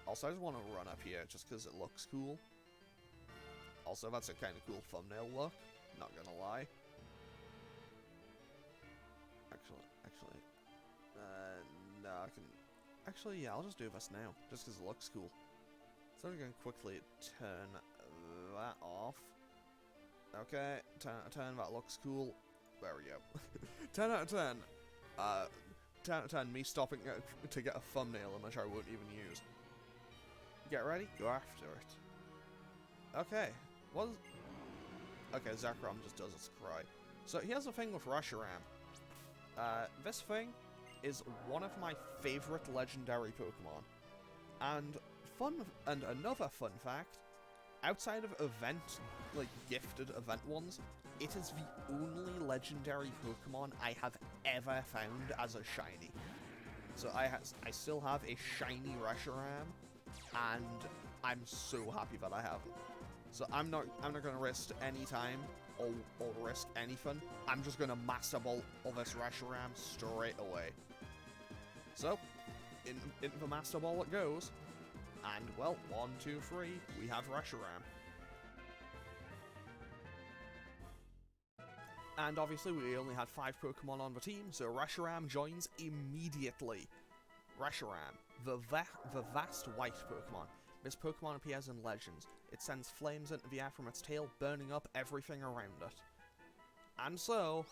Also, I just want to run up here, just because it looks cool. Also, that's a kind of cool thumbnail look, not gonna lie. No, I can... Actually, yeah, I'll just do this now, just because it looks cool. So I'm going to quickly turn that off. Okay, 10 out of 10, that looks cool. There we go. 10 out of 10. 10 out of 10, me stopping to get a thumbnail which I won't even use. Get ready, go after it. Okay, okay, Zekrom just does its cry. So here's the thing with Reshiram. This thing is one of my favorite legendary Pokemon. And another fun fact, outside of gifted event ones, it is the only legendary Pokemon I have ever found as a shiny. So I still have a shiny Reshiram, and I'm so happy that I have it. So I'm not gonna risk any time or risk anything. I'm just gonna Master Ball all this Reshiram straight away. So, into the Master Ball it goes. And, well, 1, 2, 3, we have Reshiram. And obviously we only had 5 Pokemon on the team, so Reshiram joins immediately. Reshiram, the vast white Pokemon. This Pokemon appears in Legends. It sends flames into the air from its tail, burning up everything around it. And so,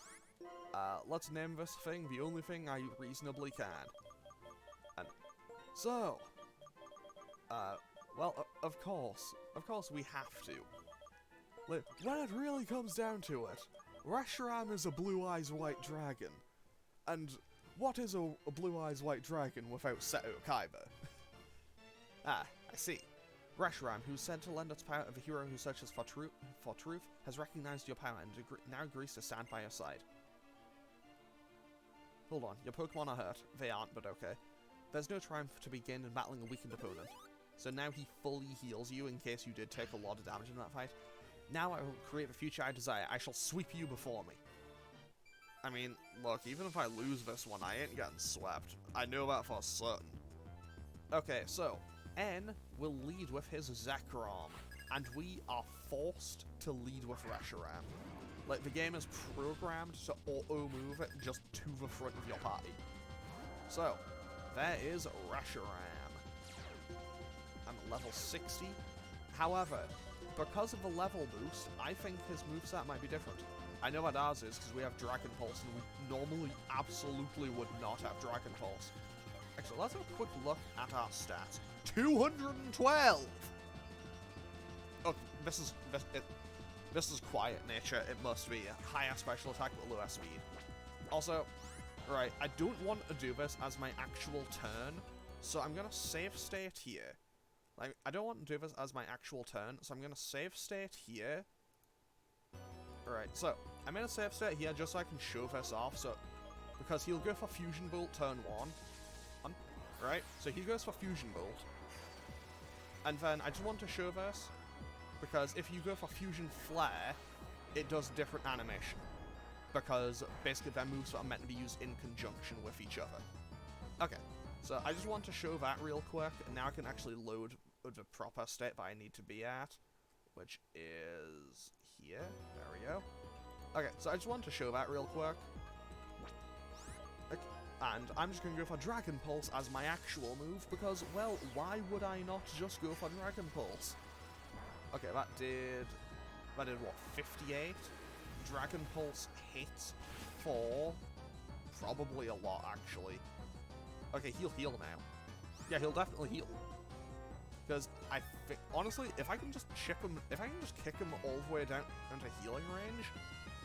let's name this thing the only thing I reasonably can. And so, well, of course we have to. When it really comes down to it, Reshiram is a blue-eyes white dragon. And what is a blue-eyes white dragon without Seto Kaiba? Ah, I see. Reshiram, who's said to lend its power of a hero who searches for truth, has recognized your power and now agrees to stand by your side. Hold on, your Pokemon are hurt. They aren't, but okay. There's no triumph to begin in battling a weakened opponent. So now he fully heals you in case you did take a lot of damage in that fight. Now I will create the future I desire. I shall sweep you before me. I mean, look, even if I lose this one, I ain't getting swept. I know that for certain. Okay, so N will lead with his Zekrom, and we are forced to lead with Reshiram. Like, the game is programmed to auto-move it just to the front of your party. So, there is Reshiram. I'm at level 60. However, because of the level boost, I think his moveset might be different. I know what ours is, because we have Dragon Pulse, and we normally absolutely would not have Dragon Pulse. Actually, let's have a quick look at our stats. 212! Oh, this is quiet nature, it must be. Higher special attack but lower speed. Also, right, I don't want to do this as my actual turn, so I'm gonna save state here. Like, I don't want to do this as my actual turn, so I'm gonna save state here. Alright, so, I'm gonna save state here just so I can show this off, so, because he'll go for Fusion Bolt turn 1. Right, so he goes for Fusion Bolt. And then I just want to show this, because if you go for Fusion Flare, it does different animation. Because basically their moves are meant to be used in conjunction with each other. Okay, so I just want to show that real quick, and now I can actually load the proper state that I need to be at, which is here. There we go. Okay, so I just want to show that real quick. And I'm just going to go for Dragon Pulse as my actual move, because, well, why would I not just go for Dragon Pulse? Okay, that did what, 58? Dragon Pulse hits for probably a lot, actually. Okay, he'll heal now. Yeah, he'll definitely heal. Because I think, honestly, if I can just kick him all the way down into healing range,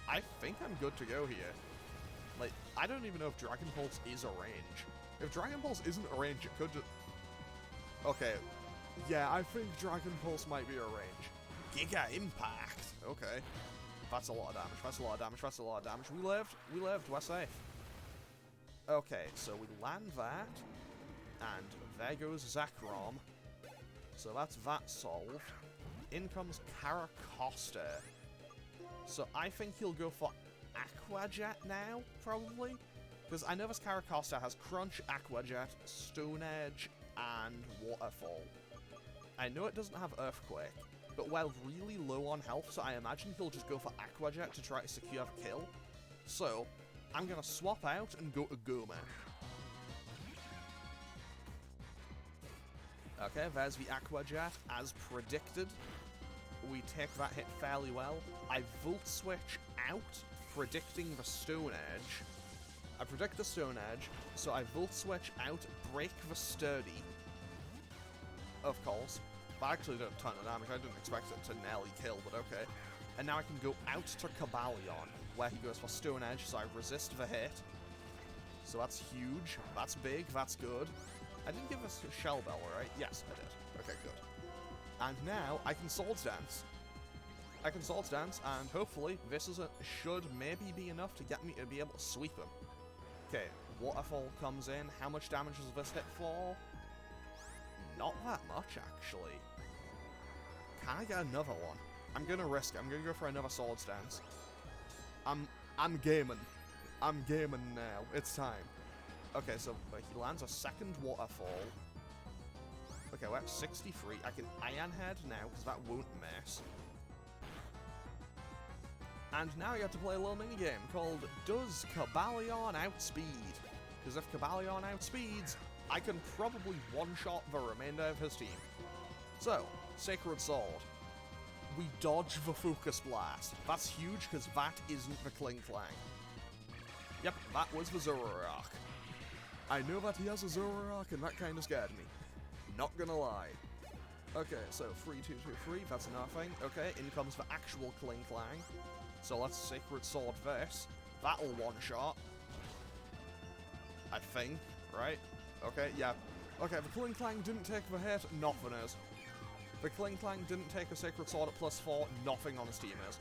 I think I'm good to go here. Like, I don't even know if Dragon Pulse is a range. If Dragon Pulse isn't a range, it could just... Okay. Yeah, I think Dragon Pulse might be a range. Giga Impact! Okay. That's a lot of damage, that's a lot of damage, that's a lot of damage. We lived, we're safe. Okay, so we land that. And there goes Zekrom. So that's that solved. In comes Caracosta. So I think he'll go for Aqua Jet now, probably? Because I know this Caracosta has Crunch, Aqua Jet, Stone Edge, and Waterfall. I know it doesn't have Earthquake, but we're really low on health, so I imagine he'll just go for Aqua Jet to try to secure the kill. So, I'm gonna swap out and go to Goma. Okay, there's the Aqua Jet, as predicted. We take that hit fairly well. I Volt Switch out, predicting the Stone Edge. I predict the Stone Edge, so I Volt Switch out, break the Sturdy. Of course. That actually did a ton of damage. I didn't expect it to nearly kill, but okay. And now I can go out to Cobalion, where he goes for Stone Edge, so I resist the hit. So that's huge. That's big. That's good. I didn't give us a Shell Bell, right? Yes, I did. Okay, good. And now I can Swords Dance. I can Swords Dance, and hopefully this should maybe be enough to get me to be able to sweep him. Okay, Waterfall comes in. How much damage does this hit for? Not that much, actually. Can I get another one? I'm gonna risk it. I'm gonna go for another Swords Dance. I'm gaming. I'm gaming now. It's time. Okay, so he lands a second Waterfall. Okay, we're at 63. I can Iron Head now, because that won't miss. And now you have to play a little minigame called Does Cobalion Outspeed? Because if Cobalion outspeeds, I can probably one-shot the remainder of his team. So, Sacred Sword. We dodge the Focus Blast. That's huge, because that isn't the Kling Clang. Yep, that was the Zoroark. I know that he has a Zoroark, and that kind of scared me. Not gonna lie. Okay, so 3, 2, 2, 3, that's nothing. Okay, in comes the actual Kling Clang. So let's Sacred Sword this. That'll one-shot. I think, right? Okay, yeah. Okay, the Kling Clang didn't take the hit, nothing is. The Kling Clang didn't take a Sacred Sword at +4, nothing on his team is.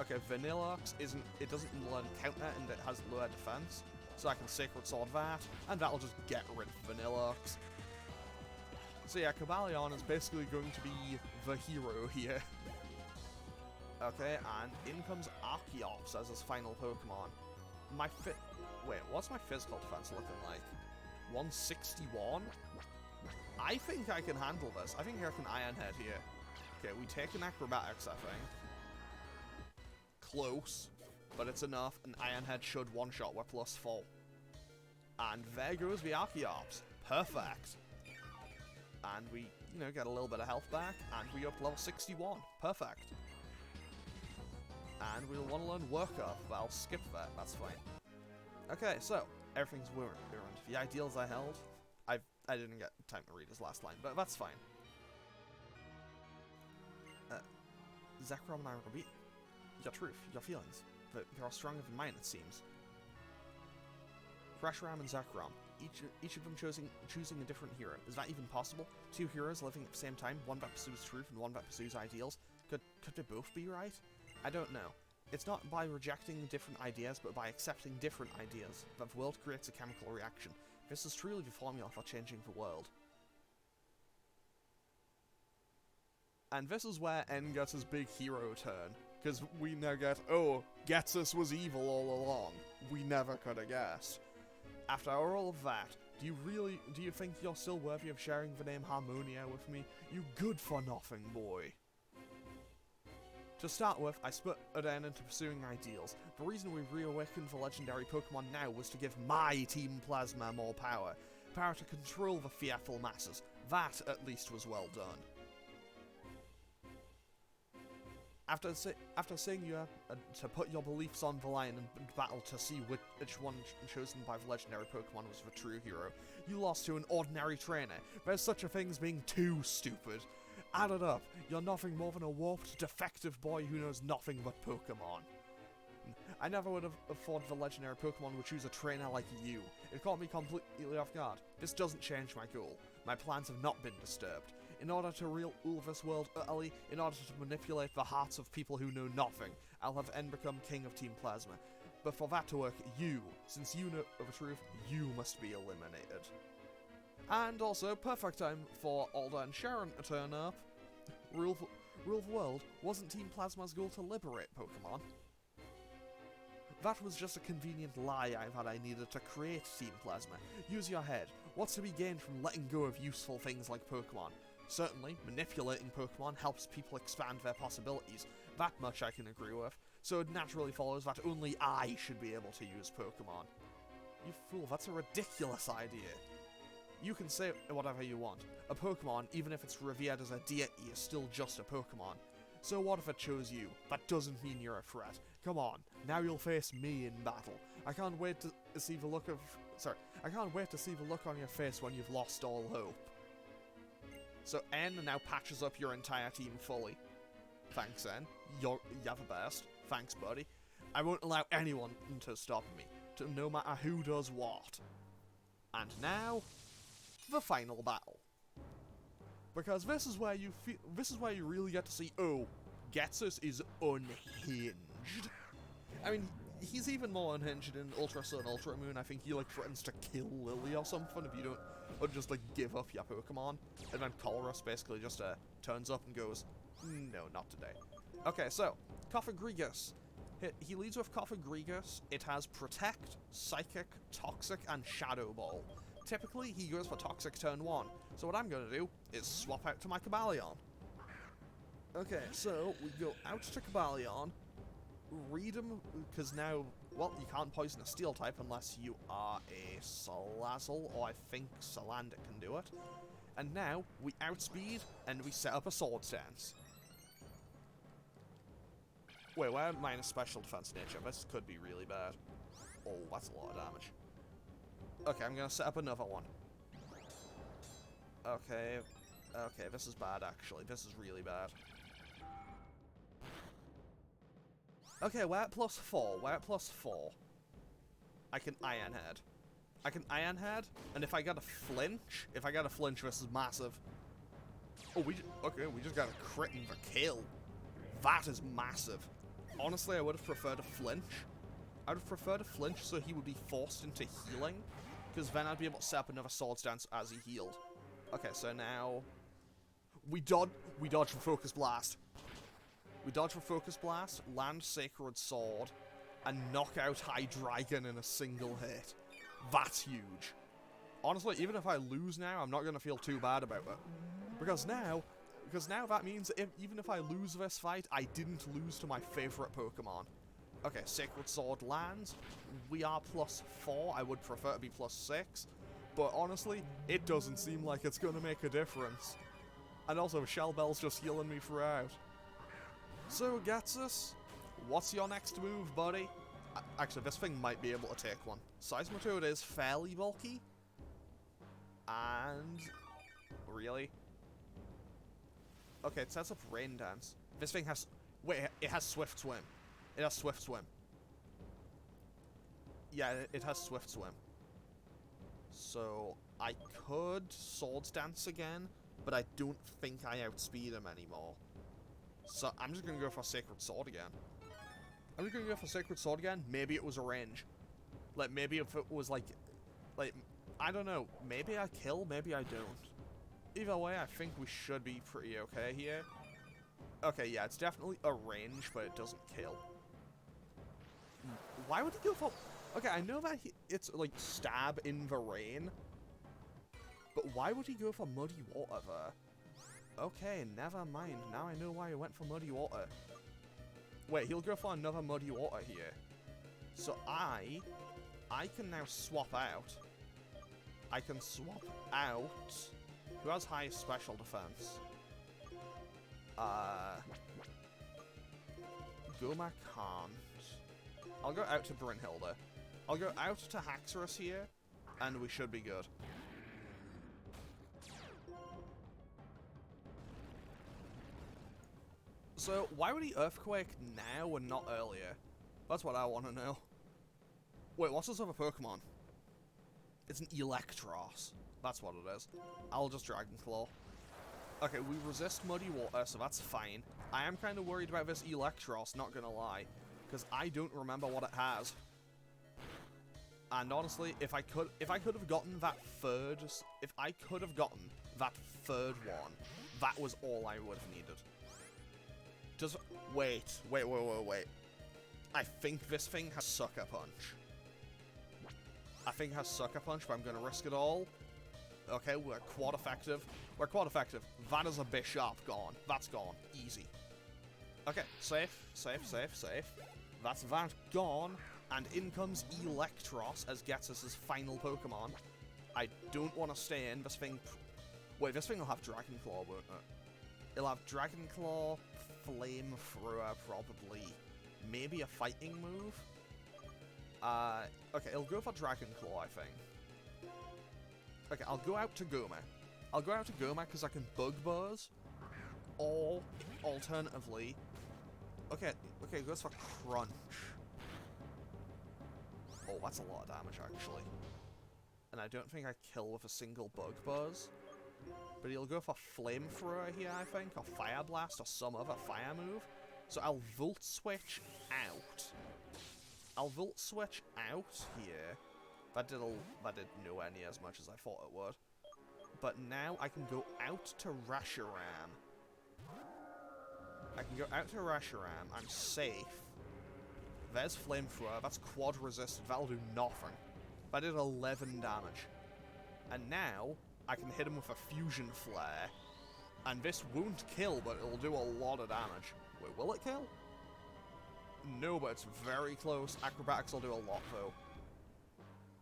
Okay, Vanilluxe isn't, it doesn't learn counter and it has lower defense. So I can Sacred Sword that, and that'll just get rid of Vanilluxe. So yeah, Cobalion is basically going to be the hero here. Okay, and in comes Archeops as his final Pokemon. Wait, what's my physical defense looking like? 161? I think I can handle this. I think I can Iron Head here. Okay, we take an Acrobatics, I think. Close, but it's enough, and Iron Head should one-shot with +4. And there goes the Archeops. Perfect. And we, you know, get a little bit of health back, and we up level 61. Perfect. And we'll want to learn Work Up, but I'll skip that, that's fine. Okay, so, everything's ruined. The ideals I held, I didn't get time to read his last line, but that's fine. Zekrom and I will be your truth, your feelings, but they are stronger than mine, it seems. Reshiram and Zekrom, each of them choosing a different hero. Is that even possible? Two heroes living at the same time, one that pursues truth and one that pursues ideals? Could they both be right? I don't know. It's not by rejecting different ideas, but by accepting different ideas, that the world creates a chemical reaction. This is truly the formula for changing the world. And this is where N gets his big hero turn, because we now get, oh, Getsus was evil all along. We never could have guessed. After all of that, do you think you're still worthy of sharing the name Harmonia with me? You good-for-nothing boy. To start with, I split N into pursuing ideals. The reason we reawakened the legendary Pokemon now was to give my Team Plasma more power. Power to control the fearful masses. That, at least, was well done. After saying you to put your beliefs on the line and battle to see which one chosen by the legendary Pokemon was the true hero, you lost to an ordinary trainer. There's such a thing as being too stupid. Add it up, you're nothing more than a warped, defective boy who knows nothing but Pokemon. I never would have thought the legendary Pokemon would choose a trainer like you. It caught me completely off guard. This doesn't change my goal. My plans have not been disturbed. In order to rule this world utterly, in order to manipulate the hearts of people who know nothing, I'll have N become king of Team Plasma. But for that to work, since you know the truth, you must be eliminated. And also, perfect time for Alder and Sharon to turn up. Rule the world wasn't Team Plasma's goal to liberate Pokemon. That was just a convenient lie that I needed to create Team Plasma. Use your head. What's to be gained from letting go of useful things like Pokemon? Certainly, manipulating Pokemon helps people expand their possibilities. That much I can agree with. So it naturally follows that only I should be able to use Pokemon. You fool, that's a ridiculous idea. You can say whatever you want. A Pokemon, even if it's revered as a deity, is still just a Pokemon. So what if it chose you? That doesn't mean you're a threat. Come on, now you'll face me in battle. I can't wait to see the look on your face when you've lost all hope. So N now patches up your entire team fully. Thanks, N. You're the best. Thanks, buddy. I won't allow anyone to stop me, no matter who does what. And now, the final battle. Because this is where you really get to see, oh, Getsus is unhinged. I mean, he's even more unhinged in Ultra Sun, Ultra Moon. I think he, like, threatens to kill Lily or something if you don't, or just, like, give up your Pokemon. And then Colress basically just, turns up and goes, no, not today. Okay, so, Cofagrigus. He leads with Cofagrigus. It has Protect, Psychic, Toxic, and Shadow Ball. Typically, he goes for Toxic turn 1. So what I'm going to do is swap out to my Cobalion. Okay, so we go out to Cobalion, read him, because now, well, you can't poison a Steel type unless you are a Salazzle, or I think Salandit can do it. And now, we outspeed, and we set up a Sword Stance. Wait, why am I in a special defense nature? This could be really bad. Oh, that's a lot of damage. Okay, I'm gonna set up another one. Okay, this is bad, actually. This is really bad. Okay, we're at +4. We're at +4. I can Iron Head. I can Iron Head, and if I get a flinch, this is massive. Oh, okay, we just got a crit and a kill. That is massive. Honestly, I would have preferred a flinch. I would have preferred a flinch so he would be forced into healing, because then I'd be able to set up another Swords Dance as he healed. Okay, so now we dodge for Focus Blast. We dodge for Focus Blast, land Sacred Sword, and knock out High Dragon in a single hit. That's huge. Honestly, even if I lose now, I'm not going to feel too bad about it. Because now that means that even if I lose this fight, I didn't lose to my favorite Pokemon. Okay, Sacred Sword lands. We are +4. I would prefer to be +6. But honestly, it doesn't seem like it's going to make a difference. And also, Shell Bell's just healing me throughout. So, Getsus, what's your next move, buddy? Actually, this thing might be able to take one. Seismitoad is fairly bulky. And... really? Okay, it sets up Rain Dance. This thing has... wait, it has Swift Swim. It has Swift Swim. Yeah, it has Swift Swim. So, I could Swords Dance again, but I don't think I outspeed him anymore. So, I'm just gonna go for Sacred Sword again. Maybe it was a range. Like, maybe if it was like, I don't know. Maybe I kill, maybe I don't. Either way, I think we should be pretty okay here. Okay, yeah, it's definitely a range, but it doesn't kill. Why would he go for... okay, I know that it's, like, stab in the rain. But why would he go for Muddy Water there? Okay, never mind. Now I know why he went for Muddy Water. Wait, he'll go for another Muddy Water here. So I can now swap out. I can swap out... who has highest special defense? Goma can't. I'll go out to Brynhilde. I'll go out to Haxorus here, and we should be good. So, why would he Earthquake now and not earlier? That's what I want to know. Wait, what's this other Pokemon? It's an Electros. That's what it is. I'll just Dragon Claw. Okay, we resist Muddy Water, so that's fine. I am kind of worried about this Electros, not gonna lie. Because I don't remember what it has. And honestly, if I could have gotten that third... if I could have gotten that third one, that was all I would have needed. Does... wait. I think this thing has Sucker Punch. I think it has Sucker Punch, but I'm gonna risk it all. Okay, we're quad effective. That is a Bishop gone. That's gone. Easy. Okay, safe. That's that gone. And in comes Electros as Getsus' final Pokemon. I don't want to stay in. This thing... wait, this thing will have Dragon Claw, won't it? It'll have Dragon Claw, Flame Thrower, probably. Maybe a fighting move? Okay, it'll go for Dragon Claw, I think. Okay, I'll go out to Goma. Because I can Bug Buzz. Or, alternatively... okay, it goes for Crunch. Oh, that's a lot of damage, actually. And I don't think I kill with a single Bug Buzz. But he'll go for Flamethrower here, I think, or Fire Blast, or some other fire move. So I'll Volt Switch out. Here. That did nowhere near as much as I thought it would. But now I can go out to Reshiram. I'm safe. There's Flamethrower. That's quad resisted. That'll do nothing. That did 11 damage. And now I can hit him with a Fusion Flare. And this won't kill, but it'll do a lot of damage. Wait, will it kill? No, but it's very close. Acrobatics will do a lot, though.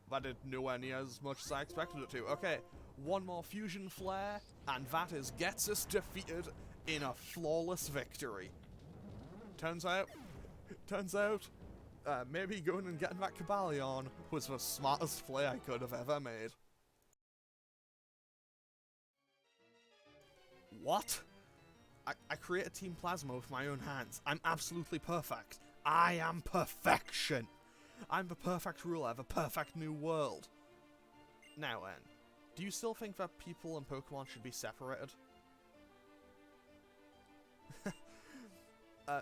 That did nowhere near as much as I expected it to. Okay, one more Fusion Flare, and that gets us defeated in a flawless victory. Turns out, maybe going and getting that Cobalion was the smartest play I could have ever made. What? I created Team Plasma with my own hands. I'm absolutely perfect. I am perfection. I'm the perfect ruler of a perfect new world. Now, do you still think that people and Pokemon should be separated?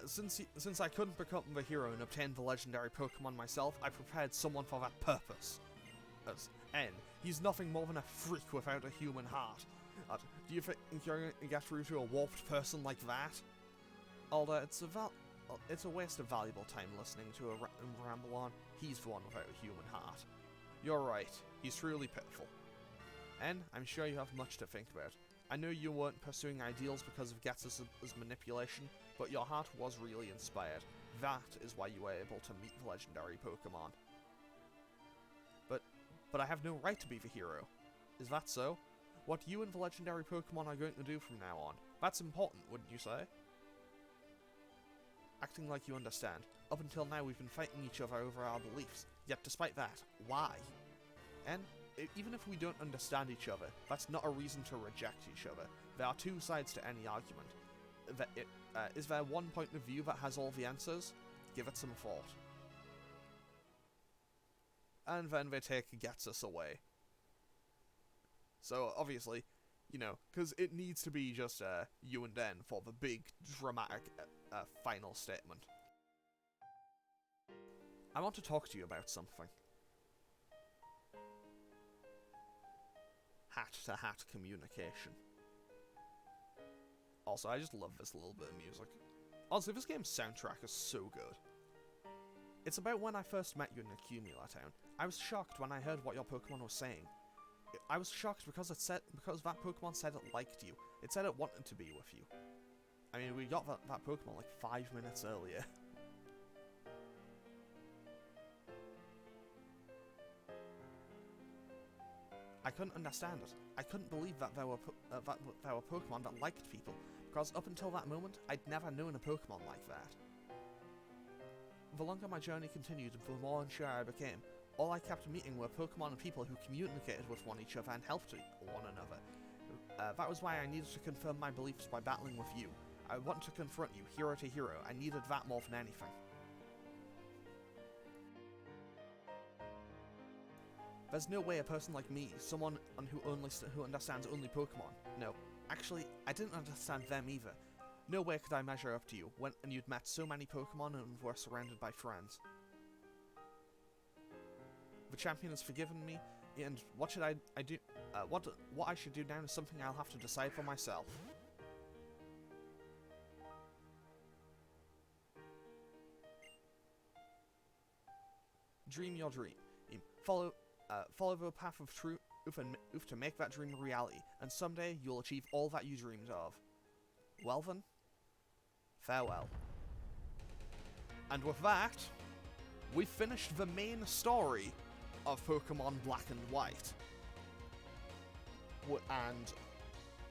Since I couldn't become the hero and obtain the legendary Pokemon myself, I prepared someone for that purpose. As N, he's nothing more than a freak without a human heart. Do you think you're going to get through to a warped person like that? Although it's a waste of valuable time listening to a ramble on. He's the one without a human heart. You're right, he's truly pitiful. N, I'm sure you have much to think about. I know you weren't pursuing ideals because of Ghetsis' manipulation, but your heart was really inspired. That is why you were able to meet the legendary Pokemon. But I have no right to be the hero. Is that so? What you and the legendary Pokemon are going to do from now on. That's important, wouldn't you say? Acting like you understand. Up until now we've been fighting each other over our beliefs. Yet despite that, why? And even if we don't understand each other, that's not a reason to reject each other. There are two sides to any argument. Is there one point of view that has all the answers? Give it some thought. And then they take Ghetsis away. So, obviously, you know, because it needs to be just you and N for the big, dramatic final statement. I want to talk to you about something. Hat-to-hat communication. Also, I just love this little bit of music. Also, this game's soundtrack is so good. It's about when I first met you in Accumula Town. I was shocked when I heard what your Pokemon was saying. I was shocked because that Pokemon said it liked you. It said it wanted to be with you. I mean, we got that Pokemon like 5 minutes earlier. I couldn't understand it. I couldn't believe that there were Pokemon that liked people, because up until that moment, I'd never known a Pokemon like that. The longer my journey continued, the more unsure I became. All I kept meeting were Pokemon and people who communicated with one other and helped one another. That was why I needed to confirm my beliefs by battling with you. I wanted to confront you, hero to hero. I needed that more than anything. There's no way a person like me, someone who understands only Pokemon. No, actually, I didn't understand them either. No way could I measure up to you when you'd met so many Pokemon and were surrounded by friends. The champion has forgiven me, and what should I do? What I should do now is something I'll have to decide for myself. Dream your dream. Follow the path of truth and to make that dream a reality, and someday you'll achieve all that you dreamed of. Well then, farewell. And with that, we've finished the main story of Pokemon Black and White. And,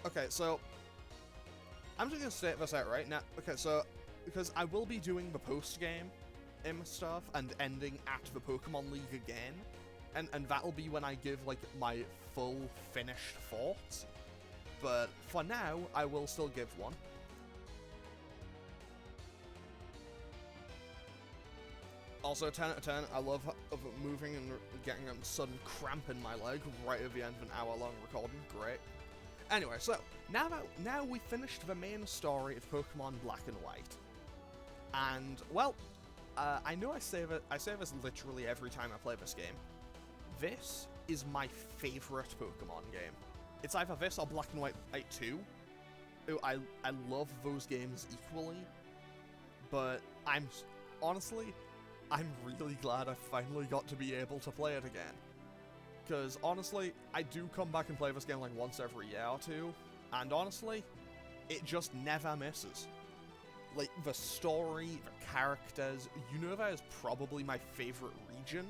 okay, so, I'm just gonna state this out right now. Okay, so, because I will be doing the post-game stuff and ending at the Pokemon League again, and that'll be when I give, like, my full finished thoughts. But for now, I will still give one. Also, 10 out of 10, I love moving and getting a sudden cramp in my leg right at the end of an hour-long recording. Great. Anyway, so, now we finished the main story of Pokemon Black and White. And, well, I know I say this literally every time I play this game. This is my favorite Pokemon game. It's either this or Black and White 2. I love those games equally, but honestly, I'm really glad I finally got to be able to play it again. Because, honestly, I do come back and play this game like once every year or two, and honestly, it just never misses. Like, the story, the characters, Unova is probably my favorite region.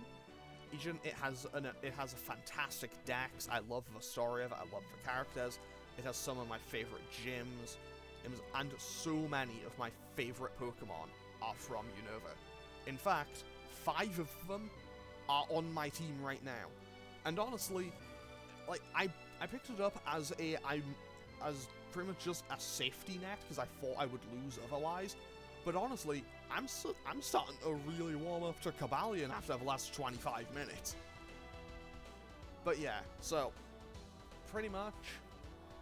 It has a fantastic dex. I love the story of it. I love the characters. It has some of my favorite gyms, and so many of my favorite Pokemon are from Unova. In fact, 5 of them are on my team right now. And honestly, like, I picked it up as pretty much just a safety net because I thought I would lose otherwise. But honestly, I'm starting to really warm up to Cobalion after the last 25 minutes. But yeah, so pretty much,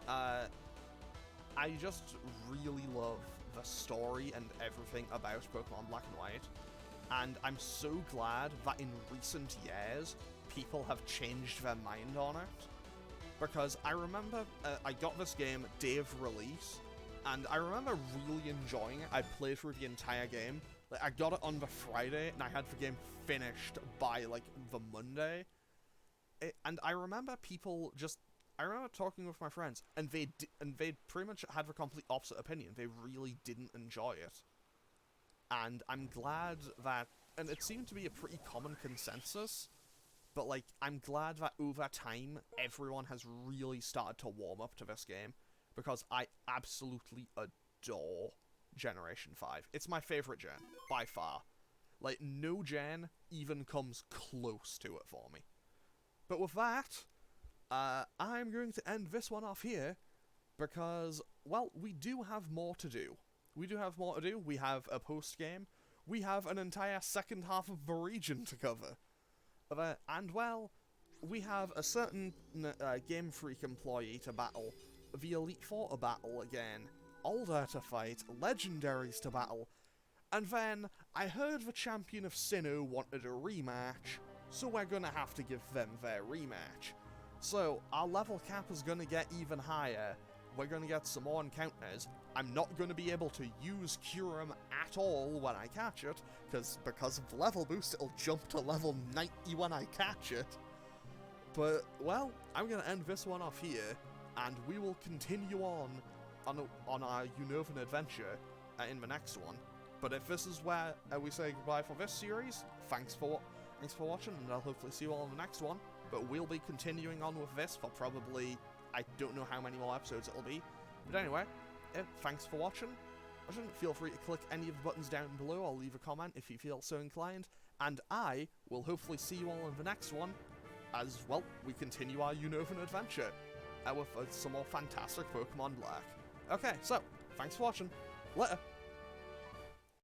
I just really love the story and everything about Pokemon Black and White. And I'm so glad that in recent years, people have changed their mind on it. Because I remember I got this game day of release, and I remember really enjoying it. I played through the entire game. Like, I got it on the Friday, and I had the game finished by, like, the Monday. And I remember people just... I remember talking with my friends, and they pretty much had the complete opposite opinion. They really didn't enjoy it. And I'm glad that... And it seemed to be a pretty common consensus, but, like, I'm glad that over time, everyone has really started to warm up to this game, because I absolutely adore Generation 5. It's my favorite gen, by far. Like, no gen even comes close to it for me. But with that, I'm going to end this one off here, because, well, we do have more to do. We have a post-game. We have an entire second half of the region to cover. And, well, we have a certain Game Freak employee to battle, the Elite Four to battle again, Alder to fight, Legendaries to battle, and then I heard the champion of Sinnoh wanted a rematch, so we're gonna have to give them their rematch. So, our level cap is gonna get even higher, we're gonna get some more encounters. I'm not gonna be able to use Kyurem at all when I catch it, because of the level boost, it'll jump to level 90 when I catch it. But, well, I'm gonna end this one off here, and we will continue on our Unova adventure in the next one. But if this is where we say goodbye for this series, thanks for watching, and I'll hopefully see you all in the next one. But we'll be continuing on with this for probably, I don't know how many more episodes it'll be. But anyway, thanks for watching. Feel free to click any of the buttons down below, or leave a comment if you feel so inclined. And I will hopefully see you all in the next one, as, well, we continue our Unova adventure with some more fantastic Pokemon Black. Okay, so, thanks for watching. Later.